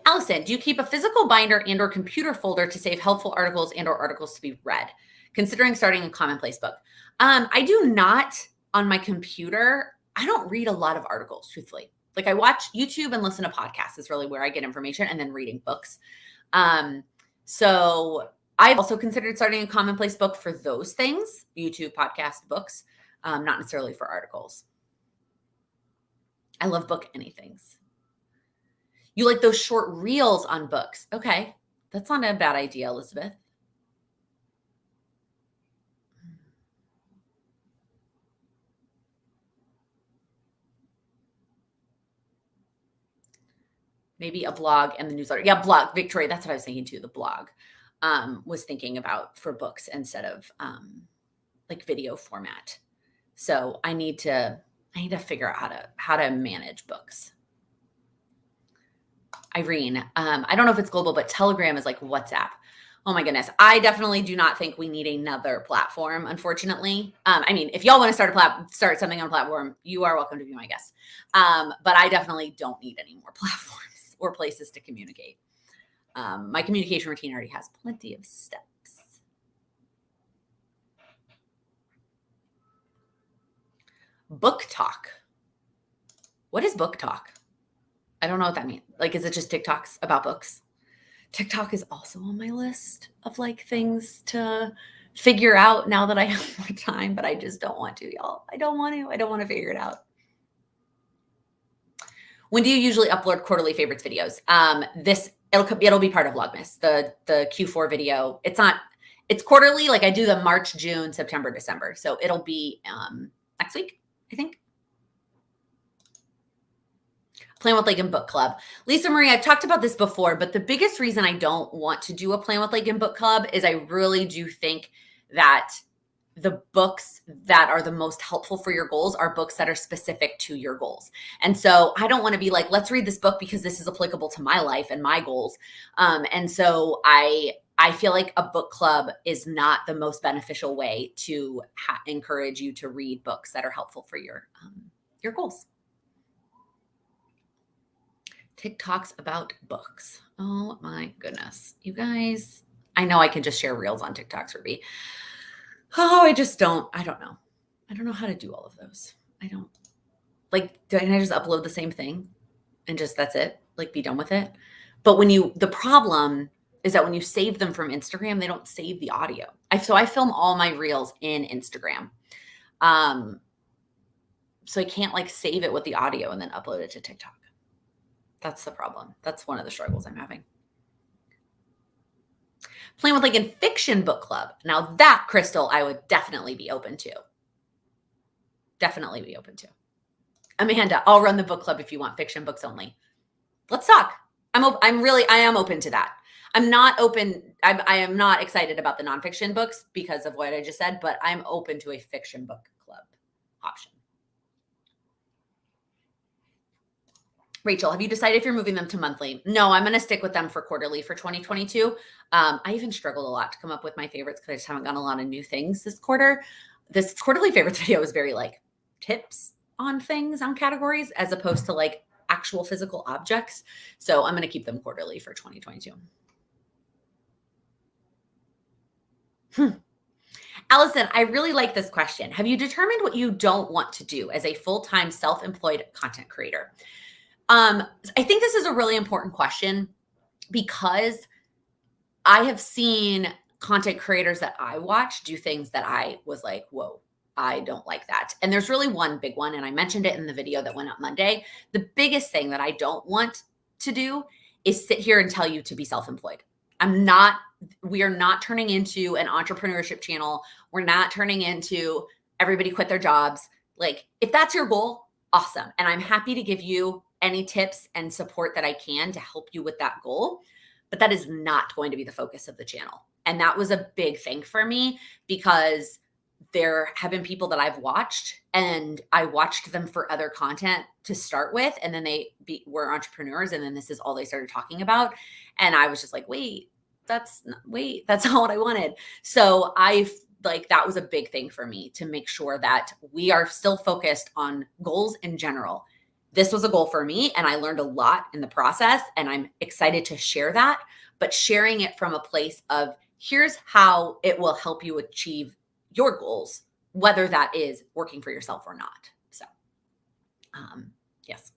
Allison, do you keep a physical binder and or computer folder to save helpful articles and or articles to be read? Considering starting a commonplace book. I do not on my computer. I don't read a lot of articles, truthfully. Like I watch YouTube and listen to podcasts is really where I get information, and then reading books. So I've also considered starting a commonplace book for those things, YouTube, podcast, books, not necessarily for articles. I love book anythings. You like those short reels on books. Okay. That's not a bad idea, Elizabeth. Maybe a blog and the newsletter. Yeah, blog, Victoria. That's what I was thinking too. The blog was thinking about for books instead of like video format. So I need to figure out how to manage books. Irene, I don't know if it's global, but Telegram is like WhatsApp. Oh my goodness. I definitely do not think we need another platform, unfortunately. I mean, if y'all want to start something on a platform, you are welcome to be my guest. But I definitely don't need any more platforms or places to communicate. My communication routine already has plenty of steps. Book talk. What is book talk? I don't know what that means. Like, is it just TikToks about books? TikTok is also on my list of like things to figure out now that I have more time, but I just don't want to, y'all. I don't want to figure it out. When do you usually upload quarterly favorites videos? It'll be part of Vlogmas, the Q4 video. It's quarterly. Like I do the March, June, September, December. So it'll be next week, I think. Plan with Laken book club. Lisa Marie, I've talked about this before, but the biggest reason I don't want to do a Plan with Laken book club is I really do think that the books that are the most helpful for your goals are books that are specific to your goals. And so I don't want to be like, let's read this book because this is applicable to my life and my goals. And so I feel like a book club is not the most beneficial way to encourage you to read books that are helpful for your goals. TikToks about books. Oh my goodness. You guys, I know I can just share reels on TikToks, Ruby. Oh, I don't know. I don't know how to do all of those. I don't can I just upload the same thing and just, that's it? Like be done with it? But the problem is that when you save them from Instagram, they don't save the audio. So I film all my reels in Instagram. So I can't like save it with the audio and then upload it to TikTok. That's the problem. That's one of the struggles I'm having. Plan with Laken fiction book club. Now that, Crystal, I would definitely be open to. Definitely be open to. Amanda, I'll run the book club if you want fiction books only. Let's talk. I am open to that. I'm not open. I am not excited about the nonfiction books because of what I just said, but I'm open to a fiction book club option. Rachel, have you decided if you're moving them to monthly? No, I'm going to stick with them for quarterly for 2022. I even struggled a lot to come up with my favorites because I just haven't gotten a lot of new things this quarter. This quarterly favorites video is very like tips on things, on categories, as opposed to like actual physical objects. So I'm going to keep them quarterly for 2022. Allison, I really like this question. Have you determined what you don't want to do as a full-time self-employed content creator? I think this is a really important question because I have seen content creators that I watch do things that I was like, whoa, I don't like that. And there's really one big one, and I mentioned it in the video that went up Monday. The biggest thing that I don't want to do is sit here and tell you to be self-employed. We are not turning into an entrepreneurship channel. We're not turning into everybody quit their jobs. Like, if that's your goal, awesome. And I'm happy to give you any tips and support that I can to help you with that goal. But that is not going to be the focus of the channel. And that was a big thing for me because there have been people that I've watched and I watched them for other content to start with. And then they were entrepreneurs. And then this is all they started talking about. And I was just like, that's not what I wanted. So that was a big thing for me to make sure that we are still focused on goals in general. This was a goal for me and I learned a lot in the process and I'm excited to share that, but sharing it from a place of here's how it will help you achieve your goals, whether that is working for yourself or not. So, yes.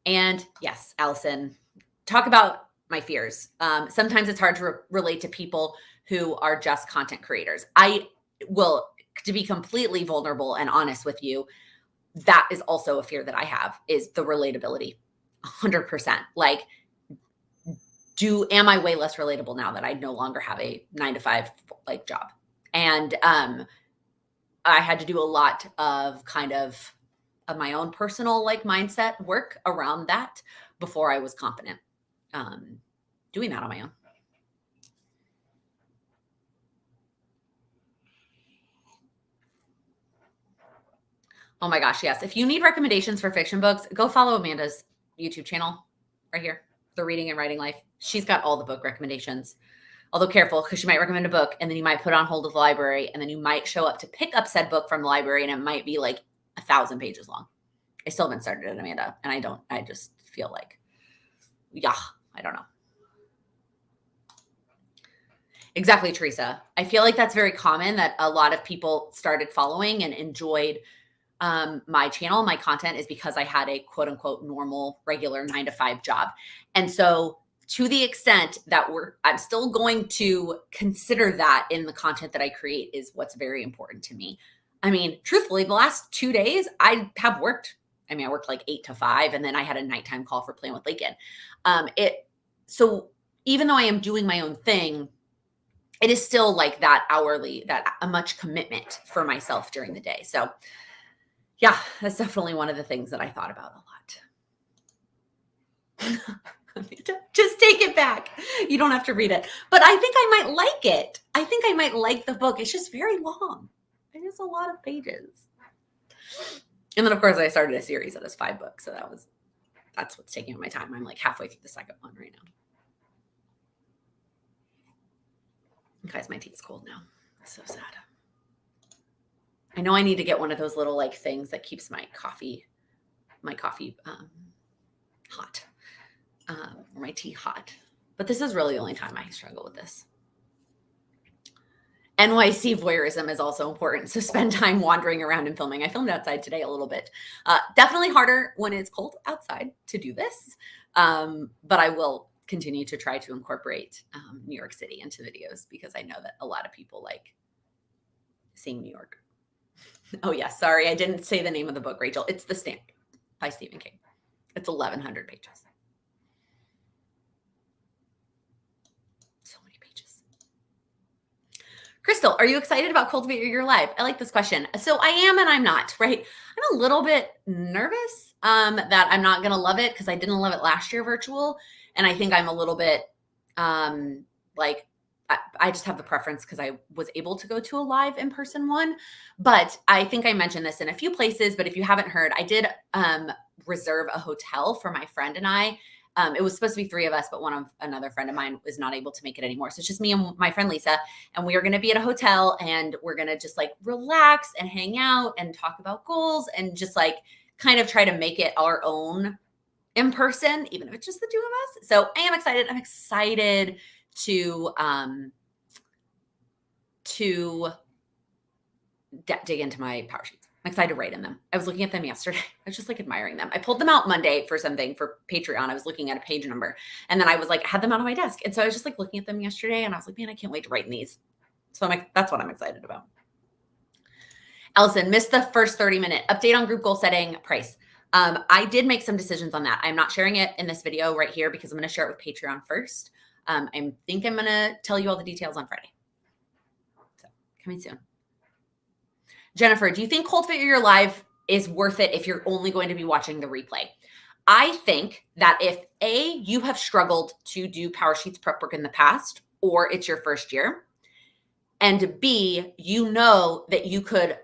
And yes, Allison, talk about my fears. Sometimes it's hard to relate to people who are just content creators. To be completely vulnerable and honest with you, that is also a fear that I have, is the relatability. 100%. Like, am I way less relatable now that I no longer have a 9 to 5 like job? And I had to do a lot of kind of my own personal like mindset work around that before I was confident doing that on my own. Oh my gosh, yes. If you need recommendations for fiction books, go follow Amanda's YouTube channel right here, The Reading and Writing Life. She's got all the book recommendations. Although careful, because she might recommend a book and then you might put it on hold of the library and then you might show up to pick up said book from the library and it might be like 1,000 pages long. I still haven't started it, Amanda, and I just feel like, yeah, I don't know. Exactly, Teresa. I feel like that's very common that a lot of people started following and enjoyed my channel, my content is because I had a quote unquote normal, regular 9 to 5 job. And so to the extent that I'm still going to consider that in the content that I create is what's very important to me. I mean, truthfully, the last 2 days I have worked. I mean, I worked like 8 to 5 and then I had a nighttime call for Playing with Laken. So even though I am doing my own thing, it is still like that hourly, that a much commitment for myself during the day. So yeah, that's definitely one of the things that I thought about a lot. Just take it back. You don't have to read it. But I think I might like it. I think I might like the book. It's just very long. It is a lot of pages. And then, of course, I started a series that has 5 books. So that's what's taking up my time. I'm like halfway through the second one right now. Guys, my tea is cold now. It's so sad. I know I need to get one of those little like things that keeps my coffee hot, or my tea hot. But this is really the only time I struggle with this. NYC voyeurism is also important. So spend time wandering around and filming. I filmed outside today a little bit. Definitely harder when it's cold outside to do this. But I will continue to try to incorporate New York City into videos because I know that a lot of people like seeing New York. Oh, yeah. Sorry. I didn't say the name of the book, Rachel. It's The Stamp by Stephen King. It's 1,100 pages. So many pages. Crystal, are you excited about Cultivate Your Life? I like this question. So I am and I'm not, right? I'm a little bit nervous that I'm not going to love it because I didn't love it last year virtual. And I think I'm a little bit like, I just have the preference because I was able to go to a live in-person one. But I think I mentioned this in a few places, but if you haven't heard, I did reserve a hotel for my friend and I. It was supposed to be 3 of us, but another friend of mine was not able to make it anymore. So it's just me and my friend Lisa, and we are going to be at a hotel and we're going to just like relax and hang out and talk about goals and just like kind of try to make it our own in person, even if it's just the 2 of us. So I am excited. I'm excited to dig into my power sheets. I'm excited to write in them. I was looking at them yesterday. I was just like admiring them. I pulled them out Monday for something for Patreon. I was looking at a page number and then I was like, I had them out on my desk. And so I was just like looking at them yesterday and I was like, man, I can't wait to write in these. So that's what I'm excited about. Allison, missed the first 30-minute update on group goal setting price. I did make some decisions on that. I'm not sharing it in this video right here because I'm going to share it with Patreon first. I think I'm going to tell you all the details on Friday. So coming soon. Jennifer, do you think Cultivate Your Life is worth it if you're only going to be watching the replay? I think that if A, you have struggled to do Power Sheets prep work in the past, or it's your first year, and B, you know that you could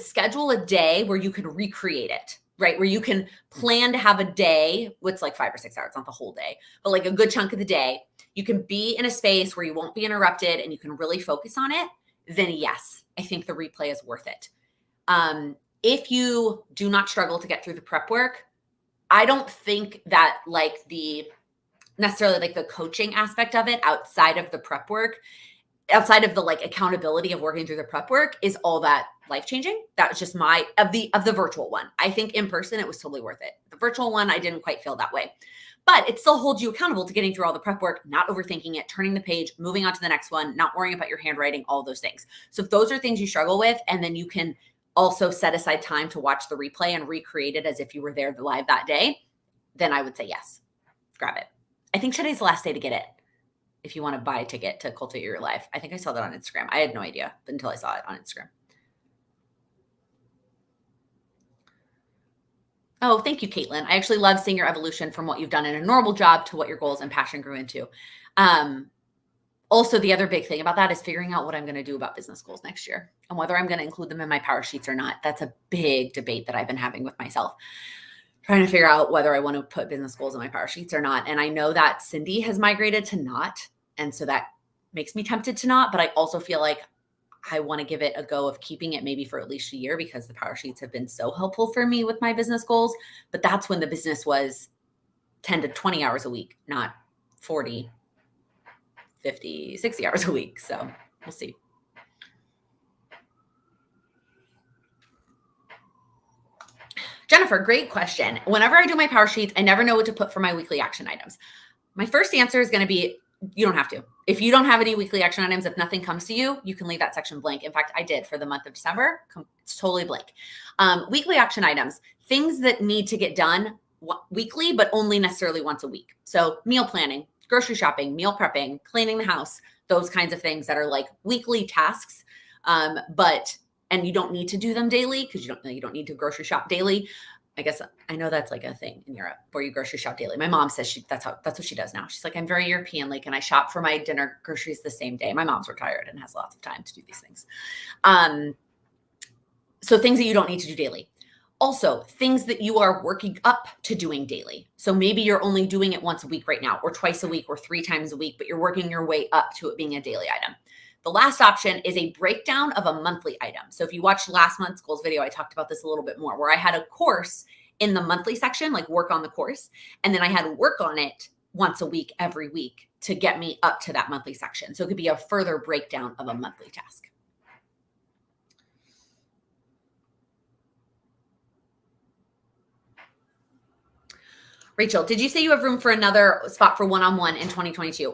schedule a day where you could recreate it, right? Where you can plan to have a day, it's like 5 or 6 hours, not the whole day, but like a good chunk of the day. You can be in a space where you won't be interrupted and you can really focus on it. Then yes, I think the replay is worth it. If you do not struggle to get through the prep work, I don't think that like necessarily like the coaching aspect of it outside of the prep work, outside of the like accountability of working through the prep work is all that life-changing. That was just of the virtual one. I think in person, it was totally worth it. The virtual one, I didn't quite feel that way. But it still holds you accountable to getting through all the prep work, not overthinking it, turning the page, moving on to the next one, not worrying about your handwriting, all those things. So if those are things you struggle with, and then you can also set aside time to watch the replay and recreate it as if you were there live that day, then I would say yes, grab it. I think today's the last day to get it. If you want to buy a ticket to Cultivate Your Life. I think I saw that on Instagram. I had no idea until I saw it on Instagram. Oh, thank you, Caitlin. I actually love seeing your evolution from what you've done in a normal job to what your goals and passion grew into. Also, the other big thing about that is figuring out what I'm going to do about business goals next year and whether I'm going to include them in my power sheets or not. That's a big debate that I've been having with myself, trying to figure out whether I want to put business goals in my power sheets or not. And I know that Cindy has migrated to not. And so that makes me tempted to not, but I also feel like I want to give it a go of keeping it maybe for at least a year because the power sheets have been so helpful for me with my business goals. But that's when the business was 10 to 20 hours a week, not 40, 50, 60 hours a week. So we'll see. Jennifer, great question. Whenever I do my power sheets, I never know what to put for my weekly action items. My first answer is going to be, you don't have to. If you don't have any weekly action items, if nothing comes to you, you can leave that section blank. In fact, I did for the month of December. It's totally blank. Weekly action items, things that need to get done weekly, but only necessarily once a week. So meal planning, grocery shopping, meal prepping, cleaning the house, those kinds of things that are like weekly tasks. And you don't need to do them daily because you don't need to grocery shop daily. I guess I know that's like a thing in Europe where you grocery shop daily. My mom says that's what she does now. She's like, I'm very European. Like, and I shop for my dinner groceries the same day. My mom's retired and has lots of time to do these things. So things that you don't need to do daily. Also, things that you are working up to doing daily. So maybe you're only doing it once a week right now, or twice a week, or 3 times a week, but you're working your way up to it being a daily item. The last option is a breakdown of a monthly item. So if you watched last month's goals video, I talked about this a little bit more, where I had a course in the monthly section, like work on the course. And then I had work on it once a week, every week to get me up to that monthly section. So it could be a further breakdown of a monthly task. Rachel, did you say you have room for another spot for one-on-one in 2022?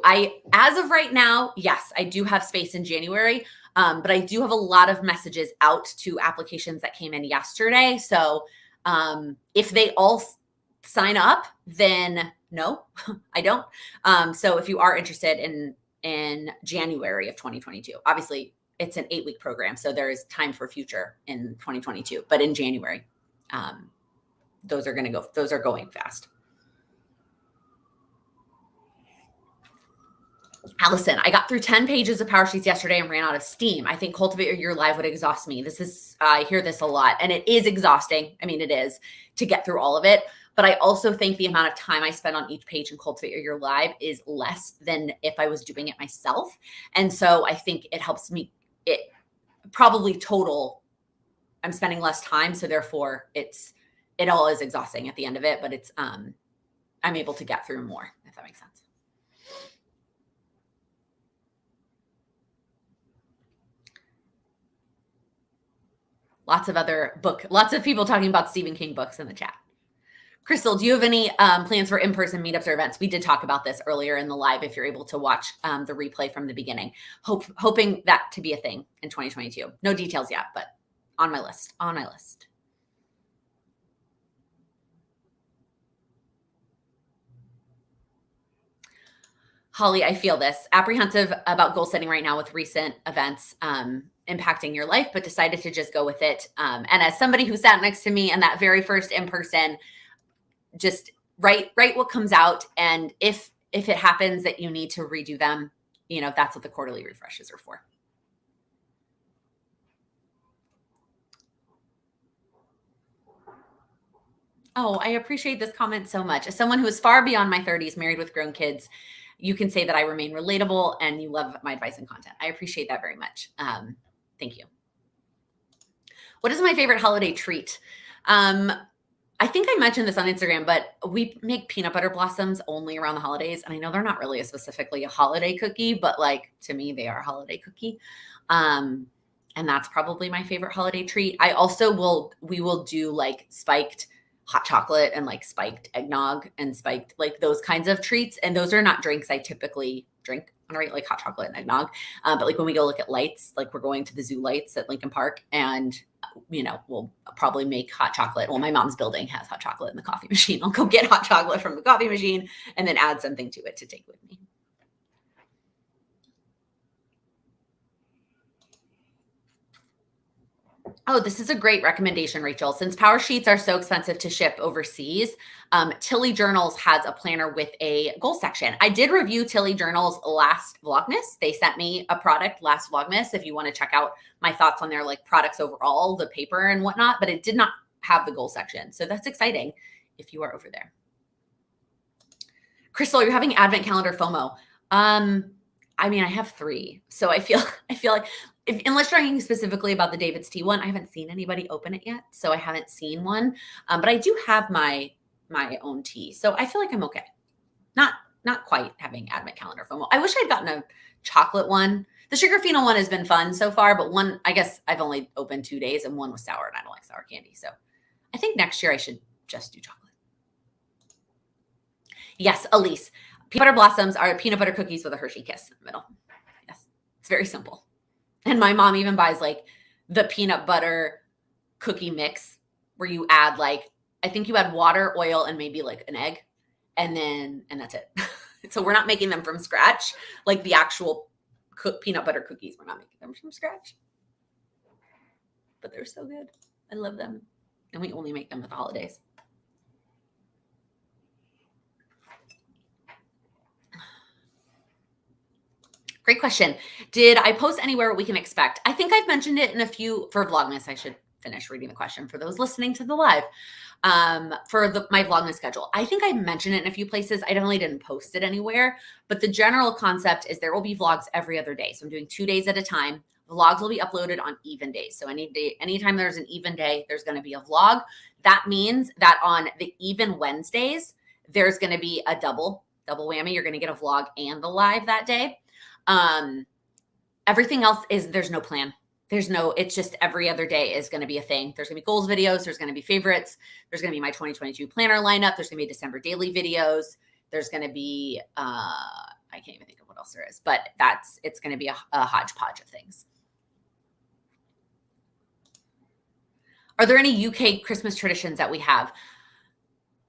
As of right now, yes, I do have space in January, but I do have a lot of messages out to applications that came in yesterday. So if they all sign up, then no, I don't. So if you are interested in January of 2022, obviously it's an 8-week program, so there is time for future in 2022. But in January, those are going fast. Allison, I got through 10 pages of power sheets yesterday and ran out of steam. I think Cultivate Your Life would exhaust me. I hear this a lot, and it is exhausting. I mean, it is to get through all of it. But I also think the amount of time I spend on each page in Cultivate Your Life is less than if I was doing it myself. And so I think it helps me, it probably total, I'm spending less time. So therefore it all is exhausting at the end of it, but it's, I'm able to get through more, if that makes sense. Lots of people talking about Stephen King books in the chat. Crystal, do you have any plans for in-person meetups or events? We did talk about this earlier in the live if you're able to watch the replay from the beginning. Hoping that to be a thing in 2022. No details yet, but on my list. Holly, I feel this. Apprehensive about goal setting right now with recent events impacting your life, but decided to just go with it. And as somebody who sat next to me in that very first in-person, just write what comes out. And if it happens that you need to redo them, that's what the quarterly refreshes are for. Oh, I appreciate this comment so much. As someone who is far beyond my 30s, married with grown kids, you can say that I remain relatable and you love my advice and content. I appreciate that very much. Thank you. What is my favorite holiday treat? I think I mentioned this on Instagram, but we make peanut butter blossoms only around the holidays. And I know they're not really specifically a holiday cookie, but like to me, they are a holiday cookie. And that's probably my favorite holiday treat. We will do like spiked hot chocolate and like spiked eggnog and spiked like those kinds of treats. And those are not drinks I typically drink on a rate, like hot chocolate and eggnog. But like when we go look at lights, like we're going to the zoo lights at Lincoln Park, and we'll probably make hot chocolate. Well, my mom's building has hot chocolate in the coffee machine. I'll go get hot chocolate from the coffee machine and then add something to it to take with me. Oh, this is a great recommendation, Rachel. Since Power Sheets are so expensive to ship overseas, Tilly Journals has a planner with a goal section. I did review Tilly Journals last Vlogmas. They sent me a product last Vlogmas if you want to check out my thoughts on their like products overall, the paper and whatnot, but it did not have the goal section. So that's exciting if you are over there. Crystal, you're having advent calendar FOMO. I mean, I have 3. So I feel like unless you're talking specifically about the David's Tea one, I haven't seen anybody open it yet. So I haven't seen one. But I do have my own tea. So I feel like I'm okay. Not quite having advent calendar FOMO. I wish I'd gotten a chocolate one. The sugar phenol one has been fun so far, but one, I guess I've only opened 2 days and one was sour and I don't like sour candy. So I think next year I should just do chocolate. Yes, Elise. Peanut butter blossoms are peanut butter cookies with a Hershey kiss in the middle. Yes, it's very simple. And my mom even buys like the peanut butter cookie mix where you add like, I think you add water, oil, and maybe like an egg. And that's it. So we're not making them from scratch. Like the actual peanut butter cookies, we're not making them from scratch. But they're so good. I love them. And we only make them at the holidays. Great question. Did I post anywhere what we can expect? I think I've mentioned it in a few for Vlogmas. I should finish reading the question for those listening to the live. For my Vlogmas schedule, I think I mentioned it in a few places. I definitely didn't post it anywhere, but the general concept is there will be vlogs every other day. So I'm doing 2 days at a time. Vlogs will be uploaded on even days. So anytime there's an even day, there's going to be a vlog. That means that on the even Wednesdays, there's going to be a double whammy. You're going to get a vlog and the live that day. Everything else is there's no plan. It's just every other day is going to be a thing. There's gonna be goals videos. There's going to be favorites. There's going to be my 2022 planner lineup. There's going to be December daily videos. There's going to be, I can't even think of what else there is, but it's going to be a hodgepodge of things. Are there any UK Christmas traditions that we have?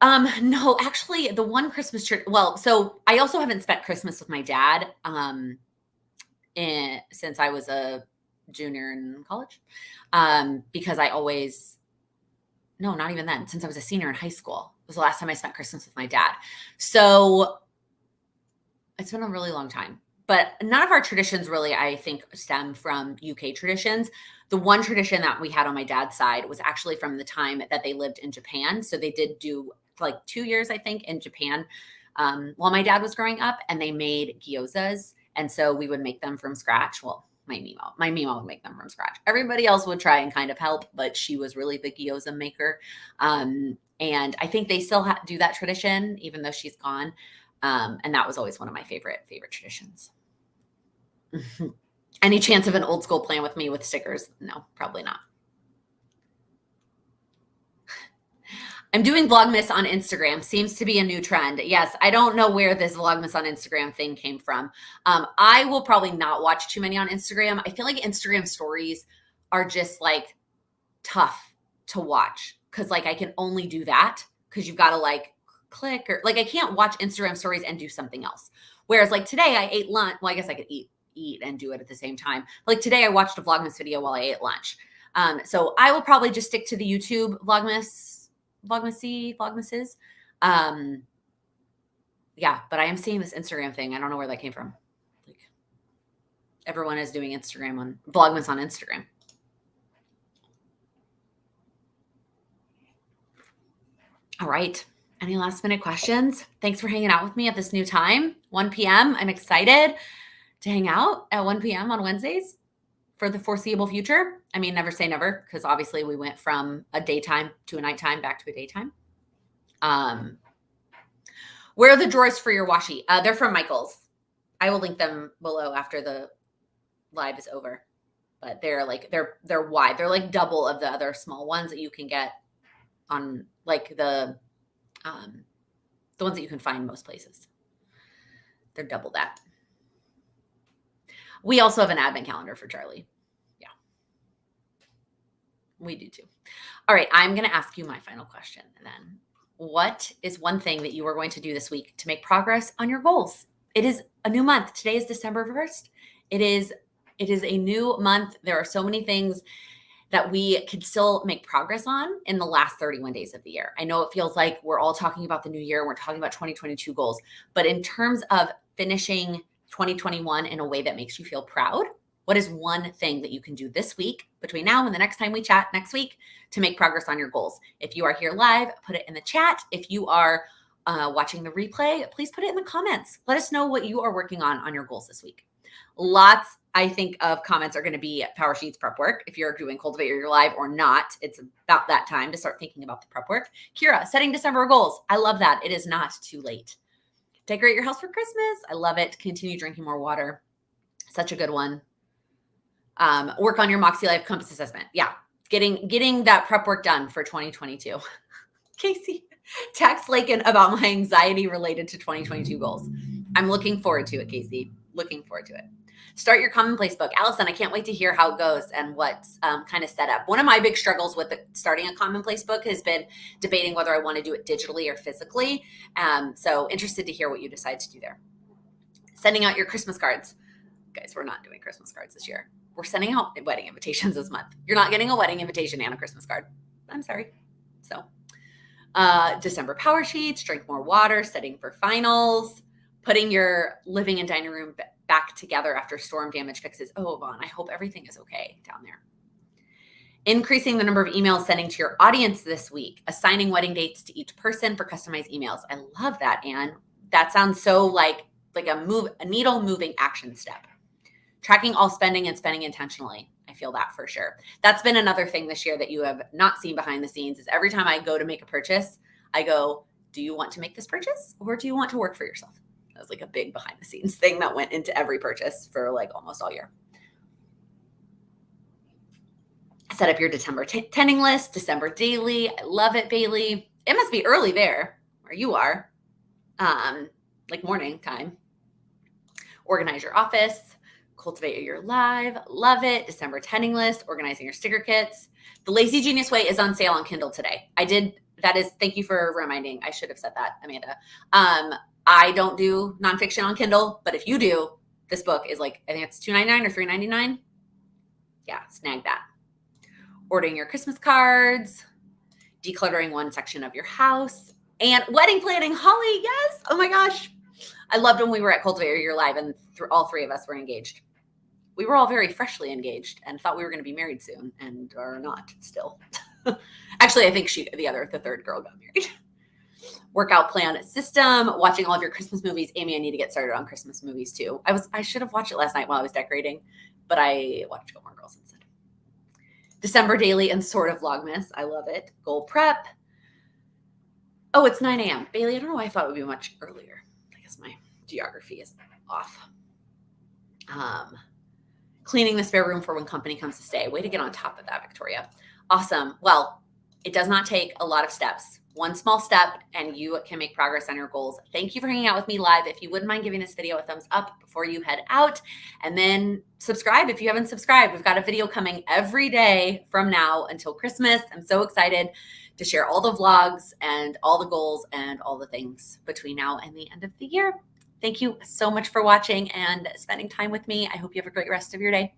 No, actually the one Christmas so I also haven't spent Christmas with my dad, since I was a junior in college, because not even then, since I was a senior in high school was the last time I spent Christmas with my dad. So it's been a really long time, but none of our traditions really, I think, stem from UK traditions. The one tradition that we had on my dad's side was actually from the time that they lived in Japan. So they did do like 2 years, I think, in Japan, while my dad was growing up, and they made gyozas. And so we would make them from scratch. Well, my Mima would make them from scratch. Everybody else would try and kind of help, but she was really the gyoza maker. And I think they still do that tradition, even though she's gone. And that was always one of my favorite traditions. Any chance of an old school plan with me with stickers? No, probably not. I'm doing Vlogmas on Instagram. Seems to be a new trend. Yes, I don't know where this Vlogmas on Instagram thing came from. I will probably not watch too many on Instagram. I feel like Instagram stories are just like tough to watch because like I can only do that because you've got to like click or like I can't watch Instagram stories and do something else. Whereas like today I ate lunch. Well, I guess I could eat and do it at the same time. Like today I watched a Vlogmas video while I ate lunch. So I will probably just stick to the YouTube Vlogmases. Yeah, but I am seeing this Instagram thing. I don't know where that came from. Like everyone is doing Vlogmas on Instagram. All right. Any last minute questions? Thanks for hanging out with me at this new time, 1 p.m. I'm excited to hang out at 1 p.m. on Wednesdays for the foreseeable future. I mean, never say never, because obviously we went from a daytime to a nighttime back to a daytime. Where are the drawers for your washi? They're from Michael's. I will link them below after the live is over. But they're wide. They're like double of the other small ones that you can get on like the ones that you can find most places. They're double that. We also have an advent calendar for Charlie. Yeah. We do too. All right, I'm going to ask you my final question then. What is one thing that you are going to do this week to make progress on your goals? It is a new month. Today is December 1st. It is a new month. There are so many things that we can still make progress on in the last 31 days of the year. I know it feels like we're all talking about the new year. We're talking about 2022 goals, but in terms of finishing 2021 in a way that makes you feel proud, what is one thing that you can do this week between now and the next time we chat next week to make progress on your goals? If you are here live, put it in the chat. If you are watching the replay, please put it in the comments. Let us know what you are working on your goals this week. Lots, I think, of comments are going to be Power Sheets prep work. If you're doing Cultivate Your Live or not, it's about that time to start thinking about the prep work. Kira, setting December goals. I love that. It is not too late. Decorate your house for Christmas. I love it. Continue drinking more water. Such a good one. Work on your Moxie Life Compass assessment. Yeah, getting that prep work done for 2022. Casey, text Laken about my anxiety related to 2022 goals. I'm looking forward to it, Casey. Looking forward to it. Start your commonplace book. Allison, I can't wait to hear how it goes and what's kind of set up. One of my big struggles with starting a commonplace book has been debating whether I want to do it digitally or physically. So interested to hear what you decide to do there. Sending out your Christmas cards. Guys, we're not doing Christmas cards this year. We're sending out wedding invitations this month. You're not getting a wedding invitation and a Christmas card. I'm sorry. So December Power Sheets, drink more water, studying for finals, putting your living and dining room back together after storm damage fixes. Oh, Vaughn, I hope everything is okay down there. Increasing the number of emails sending to your audience this week. Assigning wedding dates to each person for customized emails. I love that, Anne. That sounds so like a needle moving action step. Tracking all spending and spending intentionally. I feel that for sure. That's been another thing this year that you have not seen behind the scenes is every time I go to make a purchase, I go, do you want to make this purchase or do you want to work for yourself? That was like a big behind the scenes thing that went into every purchase for like almost all year. Set up your December tending list, December daily. I love it, Bailey. It must be early there where you are, like morning time. Organize your office. Cultivate Your Live. Love it. December tending list. Organizing your sticker kits. The Lazy Genius Way is on sale on Kindle today. Thank you for reminding. I should have said that, Amanda. I don't do nonfiction on Kindle, but if you do, this book is like, I think it's $2.99 or $3.99. Yeah, snag that. Ordering your Christmas cards, decluttering one section of your house, and wedding planning. Holly, yes. Oh my gosh. I loved when we were at Cultivate Your Live and all three of us were engaged. We were all very freshly engaged and thought we were going to be married soon and are not still. Actually, I think the third girl got married. Workout plan system, watching all of your Christmas movies. Amy, I need to get started on Christmas movies too. I should have watched it last night while I was decorating, but I watched Gilmore Girls instead. December daily and sort of Vlogmas. I love it. Goal prep. Oh, it's 9 a.m. Bailey, I don't know why I thought it would be much earlier. I guess my geography is off. Cleaning the spare room for when company comes to stay. Way to get on top of that, Victoria. Awesome. Well, it does not take a lot of steps. One small step and you can make progress on your goals. Thank you for hanging out with me live. If you wouldn't mind giving this video a thumbs up before you head out, and then subscribe if you haven't subscribed. We've got a video coming every day from now until Christmas. I'm so excited to share all the vlogs and all the goals and all the things between now and the end of the year. Thank you so much for watching and spending time with me. I hope you have a great rest of your day.